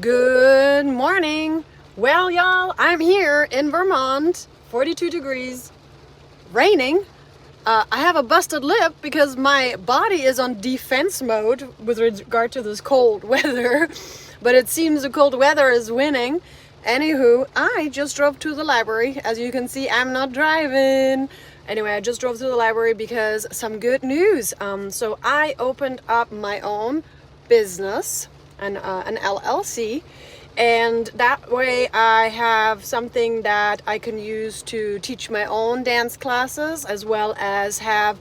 Good morning. Well, y'all, I'm here in Vermont, 42 degrees, raining. I have a busted lip because my body is on defense mode with regard to this cold weather, but it seems the cold weather is winning. Anywho, I just drove to the library. As you can see, I'm not driving. Anyway, I just drove to the library because some good news. So I opened up my own business, an LLC, and that way I have something that I can use to teach my own dance classes as well as have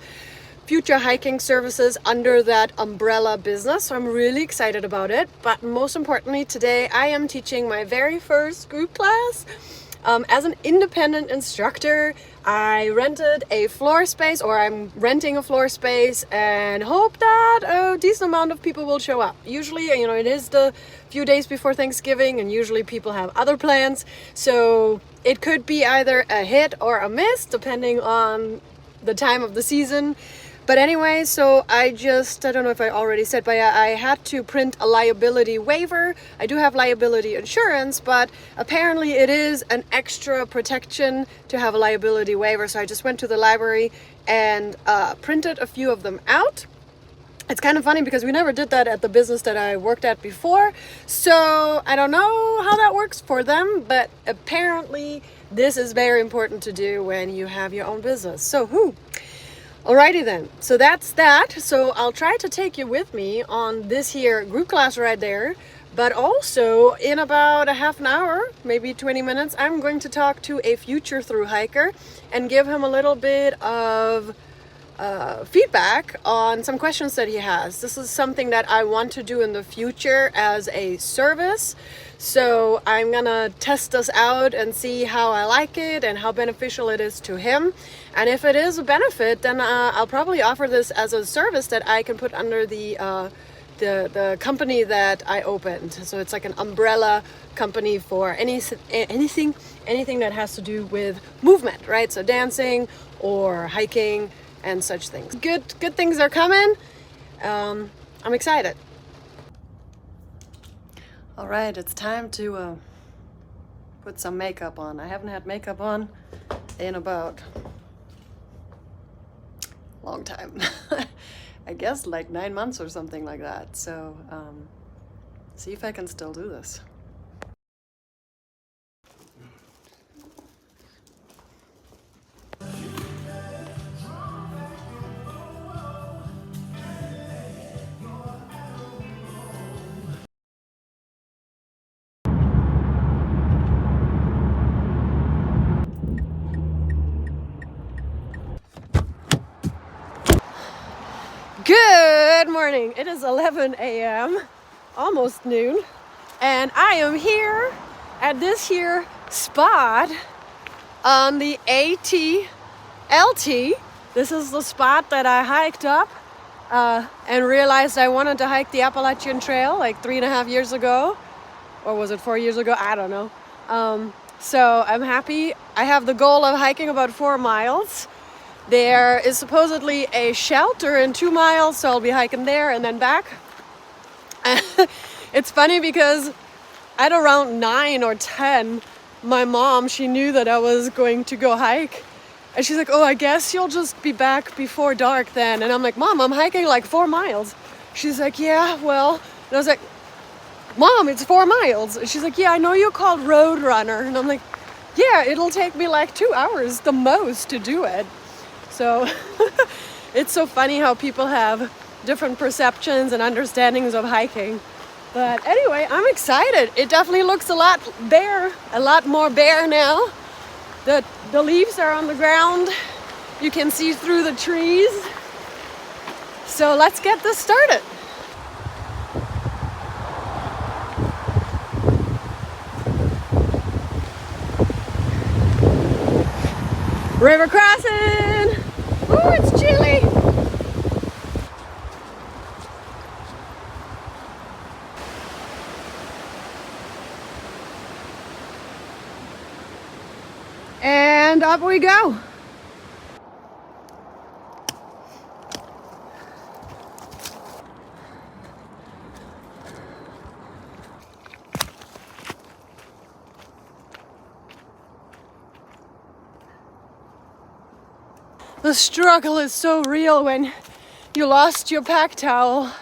future hiking services under that umbrella business. So I'm really excited about it. But most importantly, today I am teaching my very first group class. As an independent instructor, I rented a floor space, or I'm renting a floor space, and hope that a decent amount of people will show up. Usually, it is the few days before Thanksgiving, and usually people have other plans. So it could be either a hit or a miss, depending on the time of the season. But anyway, so I don't know if I already said, but I had to print a liability waiver. I do have liability insurance, but apparently it is an extra protection to have a liability waiver. So I just went to the library and printed a few of them out. It's kind of funny because we never did that at the business that I worked at before. So I don't know how that works for them, but apparently this is very important to do when you have your own business. So alrighty then, so that's that. So I'll try to take you with me on this here group class right there, but also in about a half an hour, maybe 20 minutes, I'm going to talk to a future thru hiker and give him a little bit of feedback on some questions that he has. This is something that I want to do in the future as a service. So I'm gonna test this out and see how I like it and how beneficial it is to him. And if it is a benefit, then I'll probably offer this as a service that I can put under the company that I opened. So it's like an umbrella company for anything that has to do with movement, right? So dancing or hiking and such things. Good things are coming. I'm excited. All right, it's time to put some makeup on. I haven't had makeup on in about a long time. I guess like 9 months or something like that. So see if I can still do this. Good morning. It is 11 a.m., almost noon, and I am here at this here spot on the ATLT. This is the spot that I hiked up and realized I wanted to hike the Appalachian Trail like 3.5 years ago, or was it 4 years ago? I don't know. So I'm happy. I have the goal of hiking about 4 miles. There is supposedly a shelter in 2 miles, so I'll be hiking there and then back. It's funny because at around 9 or 10, my mom, she knew that I was going to go hike. And she's like, oh, I guess you'll just be back before dark then. And I'm like, Mom, I'm hiking like 4 miles. She's like, yeah, well. And I was like, Mom, it's 4 miles. And she's like, yeah, I know you're called Road Runner. And I'm like, yeah, it'll take me like 2 hours the most to do it. So it's so funny how people have different perceptions and understandings of hiking. But anyway, I'm excited. It definitely looks a lot more bare now. The leaves are on the ground. You can see through the trees. So let's get this started. River Crossin! Ooh, it's chilly! And up we go. The struggle is so real when you lost your pack towel,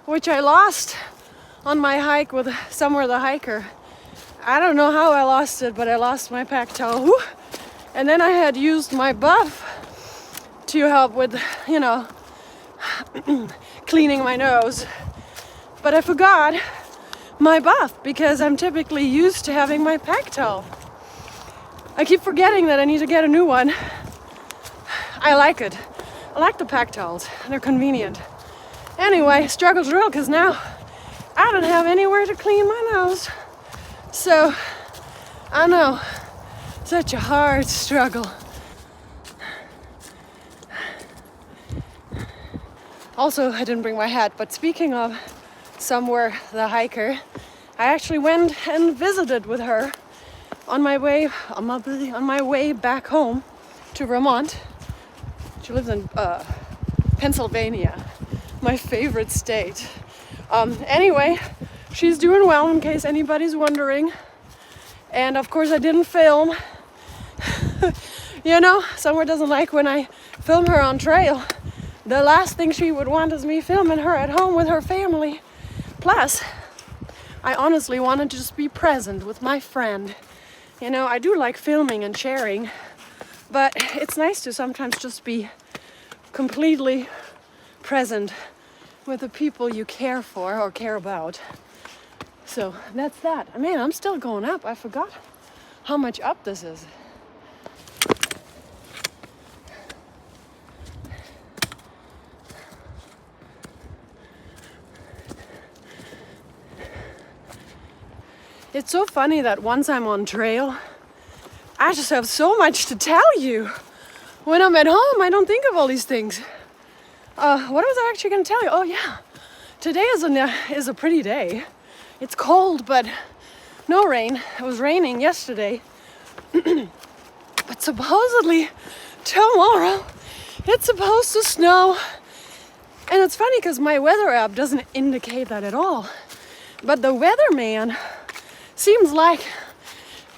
which I lost on my hike with Summer the hiker. I don't know how I lost it, but I lost my pack towel. Whew. And then I had used my buff to help with, you know, cleaning my nose. But I forgot my buff because I'm typically used to having my pack towel. I keep forgetting that I need to get a new one. I like it. I like the pack towels. They're convenient. Anyway, struggle's real because now I don't have anywhere to clean my nose. So, I know, such a hard struggle. Also, I didn't bring my hat, but speaking of Somewhere the hiker, I actually went and visited with her on my way back home to Vermont. She lives in Pennsylvania, my favorite state. Anyway, she's doing well in case anybody's wondering. And of course I didn't film. You know, Somewhere doesn't like when I film her on trail. The last thing she would want is me filming her at home with her family. Plus, I honestly wanted to just be present with my friend. You know, I do like filming and sharing, but it's nice to sometimes just be completely present with the people you care for or care about. So that's that. Man, I'm still going up. I forgot how much up this is. It's so funny that once I'm on trail, I just have so much to tell you. When I'm at home, I don't think of all these things. What was I actually going to tell you? Oh yeah, today is a pretty day. It's cold, but no rain. It was raining yesterday. But supposedly tomorrow it's supposed to snow. And it's funny because my weather app doesn't indicate that at all. But the weatherman seems like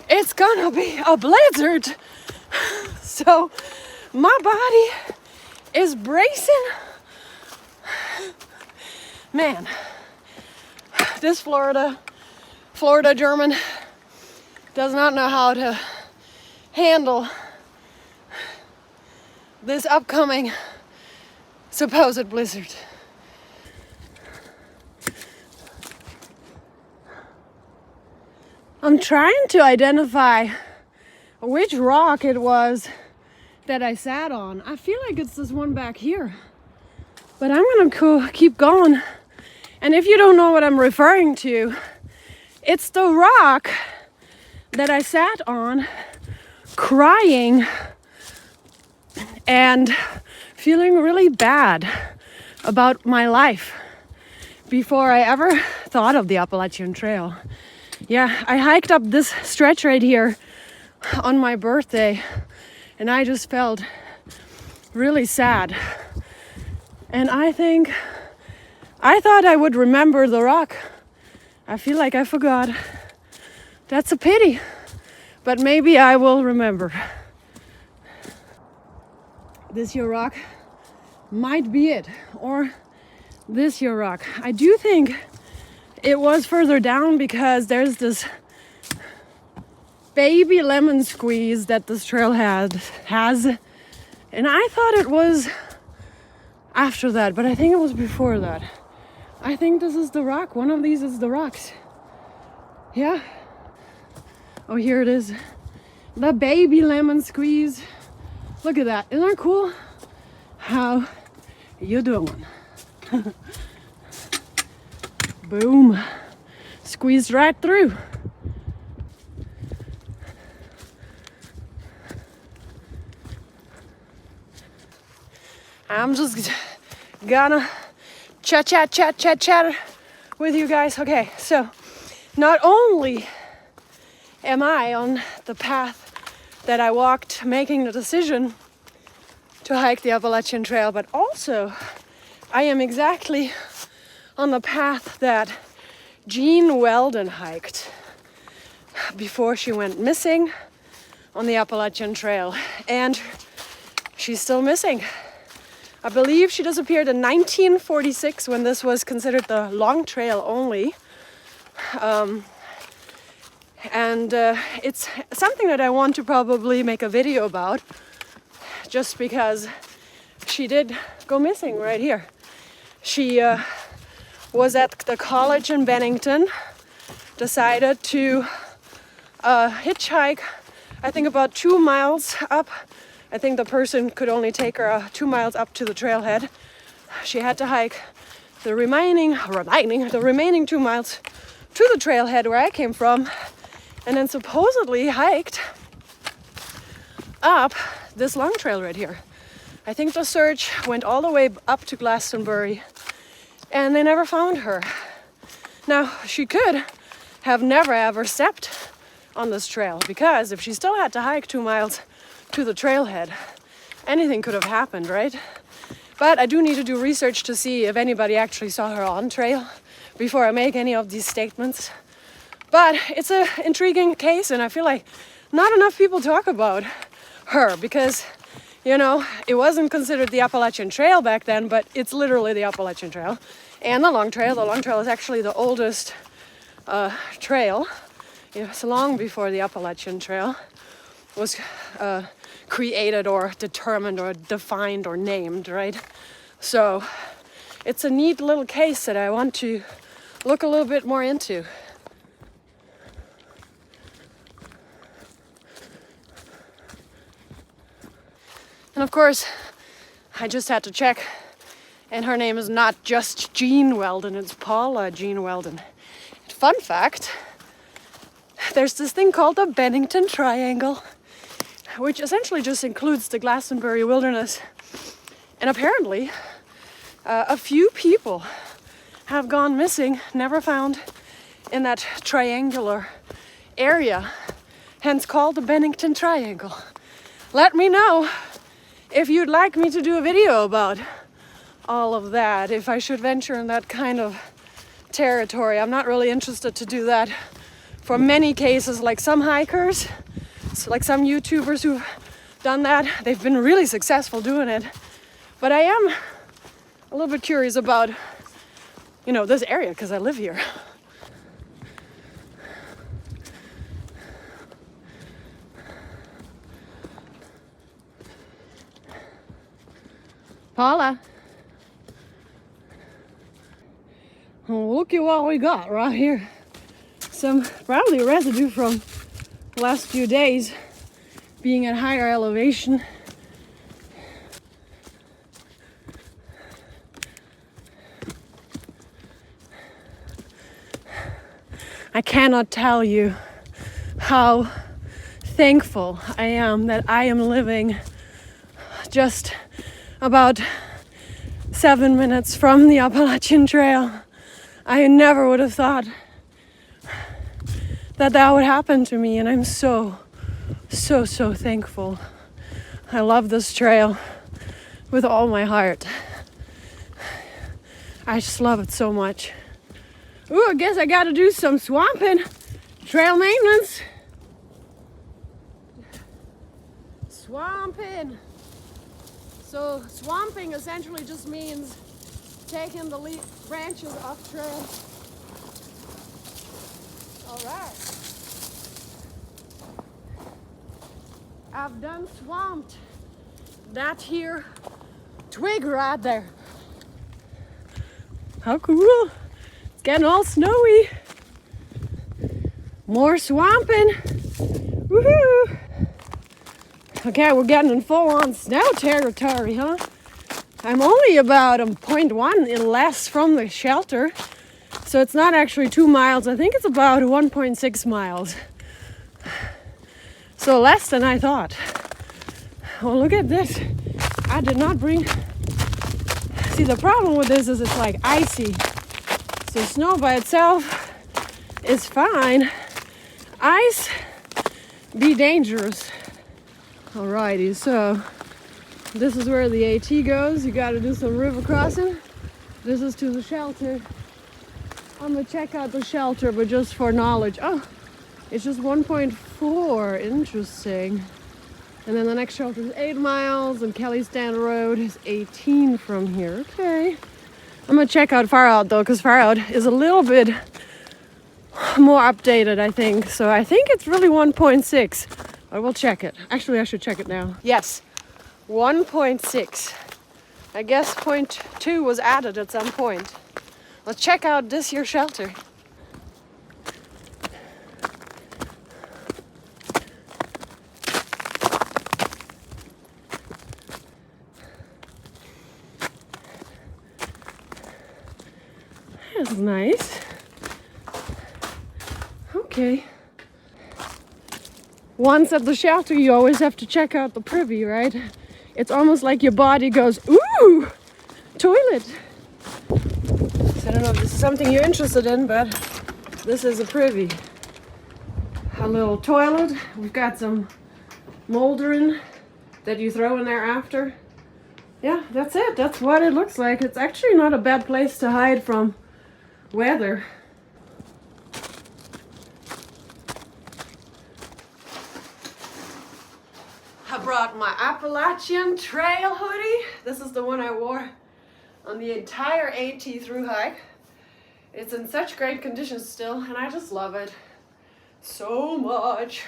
it's gonna be a blizzard. So my body is bracing. Man, this Florida German does not know how to handle this upcoming supposed blizzard. I'm trying to identify which rock it was that I sat on. I feel like it's this one back here. But I'm gonna keep going. And if you don't know what I'm referring to, it's the rock that I sat on crying and feeling really bad about my life before I ever thought of the Appalachian Trail. Yeah, I hiked up this stretch right here on my birthday and I just felt really sad. And I thought I would remember the rock. I feel like I forgot. That's a pity, but maybe I will remember. This here rock might be it, or this here rock. I do think it was further down because there's this baby lemon squeeze that this trail has, and I thought it was after that, but I think it was before that. I think this is the rock. One of these is the rocks. Yeah. Oh, here it is. The baby lemon squeeze. Look at that. Isn't that cool? How you doing? Boom. Squeezed right through. I'm just gonna chat with you guys. Okay, so not only am I on the path that I walked making the decision to hike the Appalachian Trail, but also I am exactly on the path that Jean Weldon hiked before she went missing on the Appalachian Trail. And she's still missing. I believe she disappeared in 1946 when this was considered the long trail only. It's something that I want to probably make a video about, just because she did go missing right here. She was at the college in Bennington, decided to hitchhike, I think about 2 miles up. I think the person could only take her 2 miles up to the trailhead. She had to hike the remaining 2 miles to the trailhead where I came from, and then supposedly hiked up this long trail right here. I think the search went all the way up to Glastonbury, and they never found her. Now, she could have never ever stepped on this trail, because if she still had to hike 2 miles to the trailhead, anything could have happened, right? But I do need to do research to see if anybody actually saw her on trail before I make any of these statements. But it's an intriguing case, and I feel like not enough people talk about her, because, you know, it wasn't considered the Appalachian Trail back then, but it's literally the Appalachian Trail and the Long Trail. The Long Trail is actually the oldest trail. It was long before the Appalachian Trail was created or determined or defined or named, right? So it's a neat little case that I want to look a little bit more into. And of course, I just had to check, and her name is not just Jean Weldon, it's Paula Jean Weldon. And fun fact, there's this thing called the Bennington Triangle, which essentially just includes the Glastonbury Wilderness. And apparently, a few people have gone missing, never found in that triangular area, hence called the Bennington Triangle. Let me know if you'd like me to do a video about all of that, if I should venture in that kind of territory. I'm not really interested to do that for many cases, like some hikers, like some YouTubers who've done that. They've been really successful doing it. But I am a little bit curious about, you know, this area, because I live here. Paula. Well, look at what we got right here. Some probably residue from the last few days being at higher elevation. I cannot tell you how thankful I am that I am living just about 7 minutes from the Appalachian Trail. I never would have thought that that would happen to me, and I'm so thankful. I love this trail with all my heart. I just love it so much. Ooh, I guess I gotta do some swamping, trail maintenance. Swamping. So swamping essentially just means taking the branches off trail. All right. I've done swamped that here twig right there. How cool. It's getting all snowy. More swamping. Woohoo! Okay, we're getting in full-on snow territory, huh? I'm only about 0.1 less from the shelter, so it's not actually 2 miles. I think it's about 1.6 miles. So less than I thought. Oh, look at this. I did not bring... See, the problem with this is it's like icy. So snow by itself is fine. Ice be dangerous. Alrighty, so this is where the AT goes. You gotta do some river crossing. This is to the shelter. I'm gonna check out the shelter, but just for knowledge. Oh, it's just 1.4. Interesting. And then the next shelter is 8 miles, and Kelly's Stand Road is 18 from here. Okay. I'm gonna check out Far Out though, because Far Out is a little bit more updated, I think. So I think it's really 1.6. I will check it. Actually, I should check it now. Yes, 1.6. I guess 0.2 was added at some point. Let's check out this here shelter. That's nice. Okay. Once at the shelter, you always have to check out the privy, right? It's almost like your body goes, ooh, toilet. So I don't know if this is something you're interested in, but this is a privy. A little toilet. We've got some moldering that you throw in there after. Yeah, that's it. That's what it looks like. It's actually not a bad place to hide from weather. I brought my Appalachian Trail hoodie. This is the one I wore on the entire AT through hike. It's in such great condition still, and I just love it so much.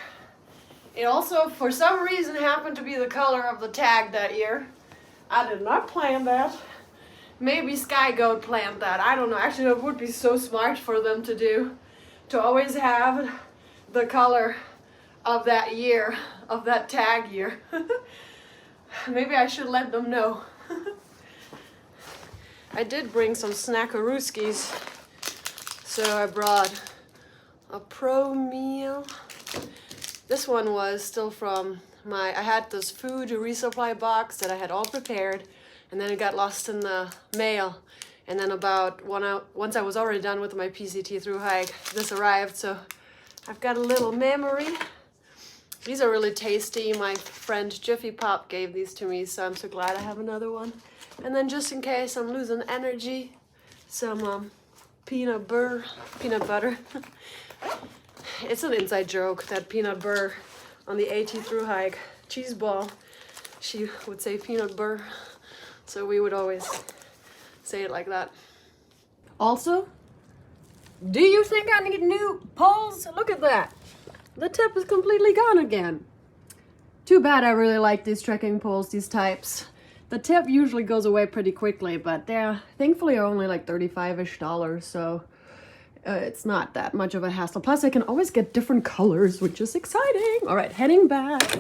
It also, for some reason, happened to be the color of the tag that year. I did not plan that. Maybe Sky Goat planned that. I don't know. Actually, it would be so smart for them to do, to always have the color of that year, of that tag year. Maybe I should let them know. I did bring some snackarooskies. So I brought a pro meal. This one was still from I had this food resupply box that I had all prepared, and then it got lost in the mail. And then once I was already done with my PCT through hike, this arrived. So I've got a little memory. These are really tasty. My friend Jiffy Pop gave these to me, so I'm so glad I have another one. And then just in case I'm losing energy, some peanut butter. It's an inside joke that peanut butter on the AT through hike cheese ball, she would say peanut butter, so we would always say it like that. Also, do you think I need new poles? Look at that. The tip is completely gone again. Too bad. I really like these trekking poles, these types. The tip usually goes away pretty quickly, but they're thankfully are only like $35-ish, so it's not that much of a hassle. Plus I can always get different colors, which is exciting. All right, heading back.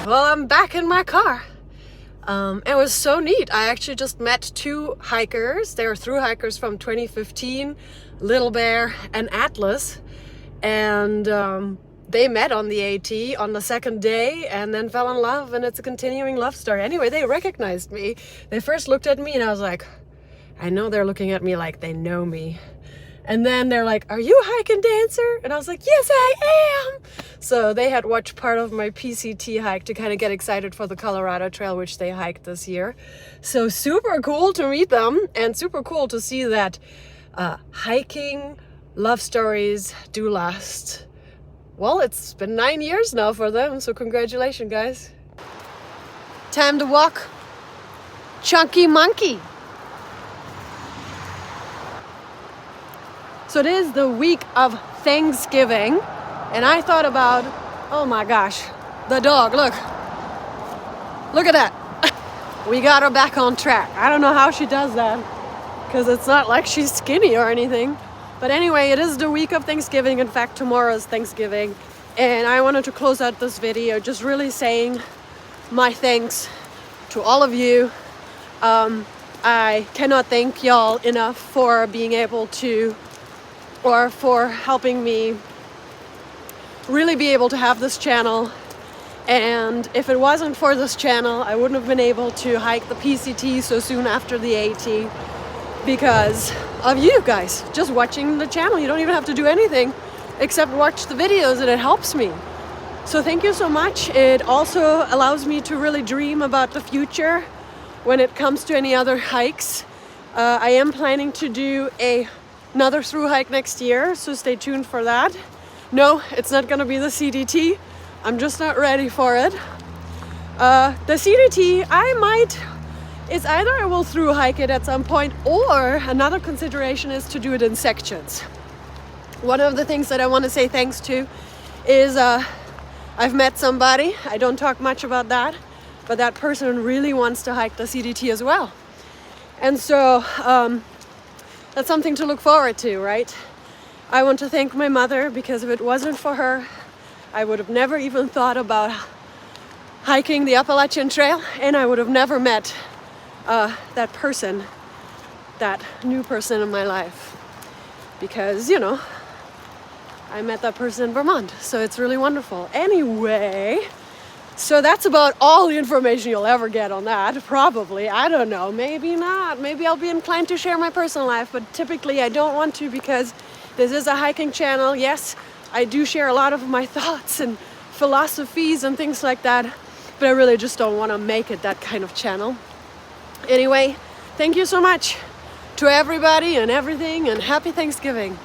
Well, I'm back in my car. It was so neat. I actually just met two hikers. They were through hikers from 2015, Little Bear and Atlas. And they met on the AT on the second day and then fell in love, and it's a continuing love story. Anyway, they recognized me. They first looked at me and I was like, I know they're looking at me like they know me. And then they're like, are you a HikingDancer? And I was like, yes, I am. So they had watched part of my PCT hike to kind of get excited for the Colorado Trail, which they hiked this year. So super cool to meet them, and super cool to see that hiking love stories do last. Well, it's been 9 years now for them, so congratulations, guys. Time to walk Chunky Monkey. So it is the week of Thanksgiving, and I thought about, oh my gosh, the dog, look at that. We got her back on track. I don't know how she does that, because it's not like she's skinny or anything. But anyway, it is the week of Thanksgiving. In fact, tomorrow is Thanksgiving, and I wanted to close out this video just really saying my thanks to all of you. I cannot thank y'all enough for being able to, or for helping me really be able to have this channel. And if it wasn't for this channel, I wouldn't have been able to hike the PCT so soon after the AT, because of you guys just watching the channel. You don't even have to do anything except watch the videos, and it helps me. So thank you so much. It also allows me to really dream about the future when it comes to any other hikes. I am planning to do another through hike next year, so stay tuned for that. No, it's not gonna be the CDT. I'm just not ready for it. The CDT, it's either I will through hike it at some point, or another consideration is to do it in sections. One of the things that I want to say thanks to is I've met somebody, I don't talk much about that, but that person really wants to hike the CDT as well. And so that's something to look forward to, right? I want to thank my mother, because if it wasn't for her, I would have never even thought about hiking the Appalachian Trail, and I would have never met that person, that new person in my life. Because, you know, I met that person in Vermont, so it's really wonderful. Anyway, so that's about all the information you'll ever get on that, probably. I don't know, maybe not. Maybe I'll be inclined to share my personal life, but typically I don't want to, because this is a hiking channel. Yes, I do share a lot of my thoughts and philosophies and things like that, but I really just don't want to make it that kind of channel. Anyway, thank you so much to everybody and everything, and happy Thanksgiving.